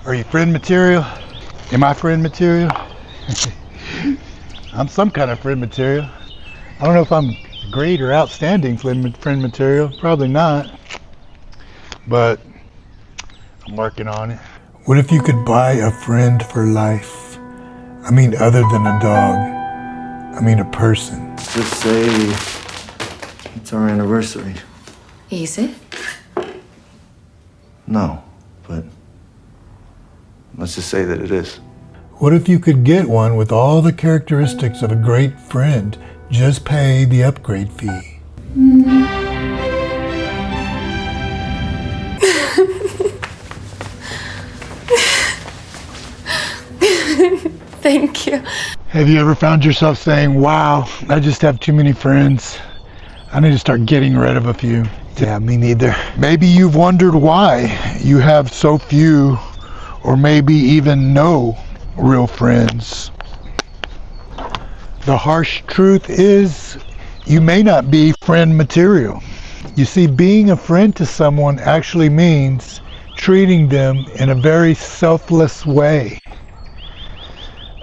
Are you friend material? Am I friend material? I'm some kind of friend material. I don't know if I'm great or outstanding friend material. Probably not. But I'm working on it. What if you could buy a friend for life? I mean, other than a dog. I mean, a person. Just say it's our anniversary. Is it? No, but let's just say that it is. What if you could get one with all the characteristics of a great friend? Just pay the upgrade fee. Thank you. Have you ever found yourself saying, wow, I just have too many friends. I need to start getting rid of a few. Yeah, me neither. Maybe you've wondered why you have so few or maybe even no real friends. The harsh truth is you may not be friend material. You see, being a friend to someone actually means treating them in a very selfless way.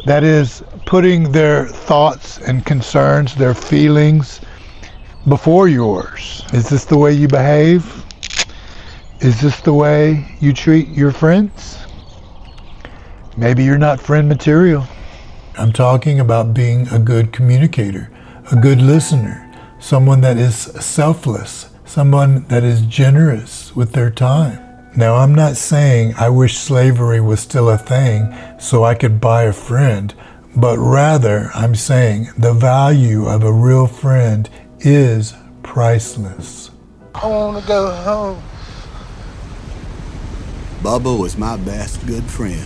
That is, putting their thoughts and concerns, their feelings before yours. Is this the way you behave? Is this the way you treat your friends? Maybe you're not friend material. I'm talking about being a good communicator, a good listener, someone that is selfless, someone that is generous with their time. Now, I'm not saying I wish slavery was still a thing so I could buy a friend, but rather I'm saying the value of a real friend is priceless. I want to go home. Bubba was my best good friend.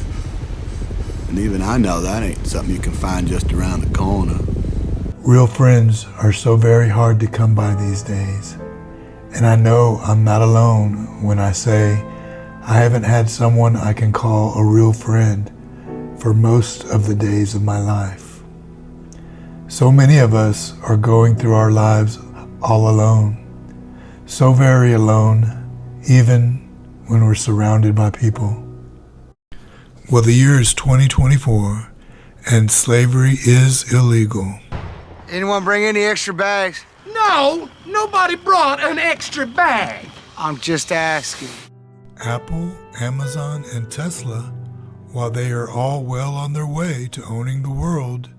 And even I know that ain't something you can find just around the corner. Real friends are so very hard to come by these days. And I know I'm not alone when I say I haven't had someone I can call a real friend for most of the days of my life. So many of us are going through our lives all alone. So very alone, even when we're surrounded by people. Well, the year is 2024, and slavery is illegal. Anyone bring any extra bags? No, nobody brought an extra bag. I'm just asking. Apple, Amazon, and Tesla, while they are all well on their way to owning the world,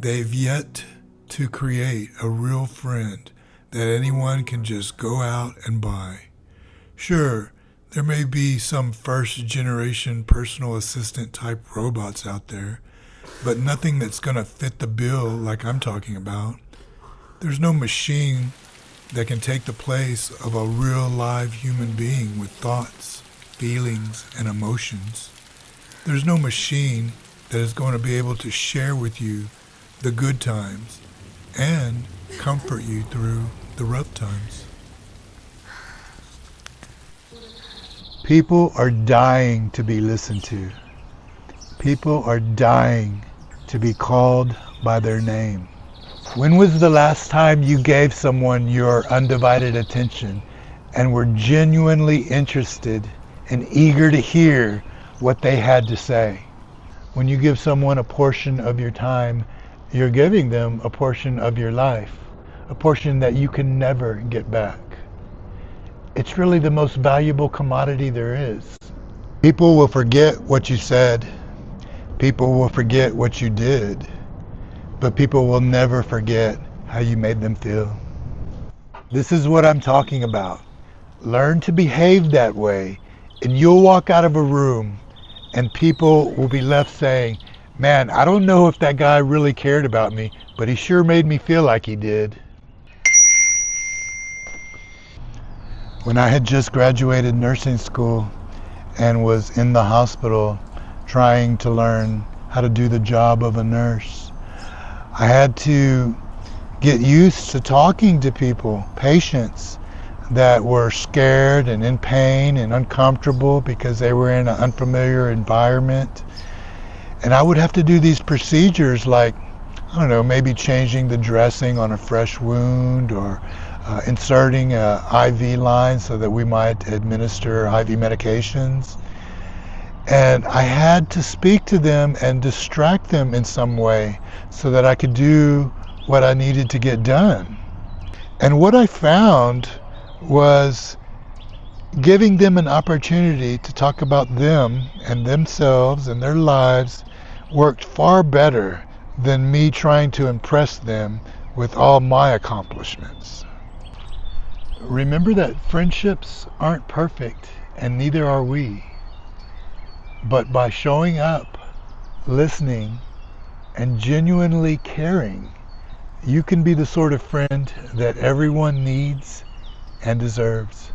they've yet to create a real friend that anyone can just go out and buy. Sure, there may be some first-generation personal assistant type robots out there, but nothing that's going to fit the bill like I'm talking about. There's no machine that can take the place of a real live human being with thoughts, feelings, and emotions. There's no machine that is going to be able to share with you the good times and comfort you through the rough times. People are dying to be listened to. People are dying to be called by their name. When was the last time you gave someone your undivided attention and were genuinely interested and eager to hear what they had to say? When you give someone a portion of your time, you're giving them a portion of your life, a portion that you can never get back. It's really the most valuable commodity there is. People will forget what you said. People will forget what you did. But people will never forget how you made them feel. This is what I'm talking about. Learn to behave that way, and you'll walk out of a room and people will be left saying, man, I don't know if that guy really cared about me, but he sure made me feel like he did. When I had just graduated nursing school and was in the hospital trying to learn how to do the job of a nurse, I had to get used to talking to people, patients that were scared and in pain and uncomfortable because they were in an unfamiliar environment. And I would have to do these procedures like, I don't know, maybe changing the dressing on a fresh wound or inserting an IV line so that we might administer IV medications. And I had to speak to them and distract them in some way so that I could do what I needed to get done. And what I found was giving them an opportunity to talk about them and themselves and their lives worked far better than me trying to impress them with all my accomplishments. Remember that friendships aren't perfect, and neither are we. But by showing up, listening, and genuinely caring, you can be the sort of friend that everyone needs and deserves.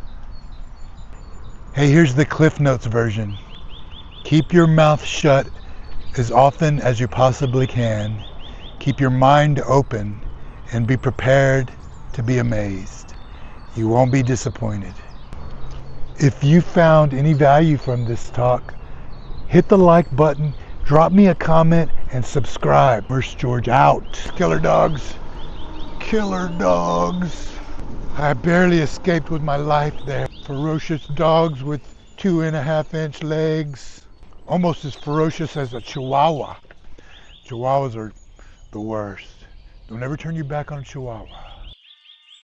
Hey, here's the Cliff Notes version. Keep your mouth shut as often as you possibly can. Keep your mind open and be prepared to be amazed. You won't be disappointed. If you found any value from this talk, hit the like button, drop me a comment, and subscribe. Mursegeorge out. Killer dogs. Killer dogs. I barely escaped with my life there. Ferocious dogs with 2.5-inch legs. Almost as ferocious as a Chihuahua. Chihuahuas are the worst. Don't ever turn your back on a Chihuahua.